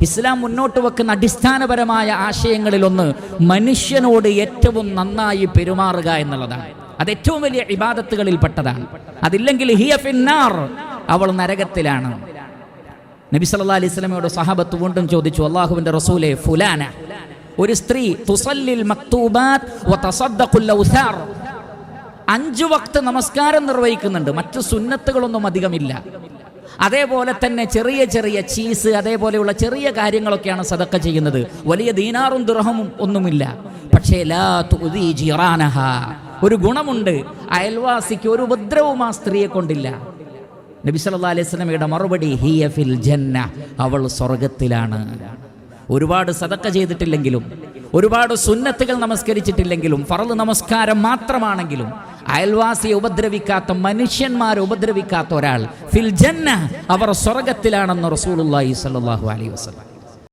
ഇസ്ലാം മുന്നോട്ട് വെക്കുന്ന അടിസ്ഥാനപരമായ ആശയങ്ങളിലൊന്ന് മനുഷ്യനോട് ഏറ്റവും നന്നായി പെരുമാറുക എന്നുള്ളതാണ്. അത് ഏറ്റവും വലിയ ഇബാദത്തുകളിൽ പെട്ടതാണ്. അതില്ലെങ്കിൽ ഹിയ ഫിന്നാർ, അവൾ നരകത്തിലാണ്. നബി സല്ലല്ലാഹു അലൈഹി വസല്ലമയോട് സഹാബത്ത് വീണ്ടും ചോദിച്ചു, അല്ലാഹുവിന്റെ റസൂലേ, ഫുലാന, ഒരു സ്ത്രീ തുസല്ലിൽ മക്തൂബാത്ത് വതസദ്ദഖുൽ ഔസാർ, 5 വക്ത് നമസ്കാരം നിർവഹിക്കുന്നുണ്ട്, മറ്റു സുന്നത്തുകളൊന്നും അധികമില്ല. അതേപോലെ തന്നെ ചെറിയ ചെറിയ ചീസ്, അതേപോലെയുള്ള ചെറിയ കാര്യങ്ങളൊക്കെയാണ് സദക്ക ചെയ്യുന്നത്. വലിയ ദീനാറും ദിർഹമും ഒന്നുമില്ല. പക്ഷേ ലാ തുദീ ജിറാനഹ, ഒരു ഗുണമുണ്ട്, അയൽവാസിക്ക് ഒരു ഉപദ്രവവും ആ സ്ത്രീയെ കൊണ്ടില്ല. നബി സല്ലല്ലാഹു അലൈഹി വസല്ലമയുടെ മറുപടി, ഹിയ ഫിൽ ജന്ന, അവൾ സ്വർഗത്തിലാണ്. ഒരുപാട് സദക്ക ചെയ്തിട്ടില്ലെങ്കിലും, ഒരുപാട് സുന്നത്തുകൾ നമസ്കരിച്ചിട്ടില്ലെങ്കിലും, ഫർള് നമസ്കാരം മാത്രമാണെങ്കിലും അയൽവാസിയെ ഉപദ്രവിക്കാത്ത, മനുഷ്യന്മാരെ ഉപദ്രവിക്കാത്ത ഒരാൾ ഫിൽ ജന്ന, അവർ സ്വർഗത്തിലാണെന്ന് റസൂലുള്ളാഹി സ്വല്ലല്ലാഹു അലൈഹി വസല്ലം.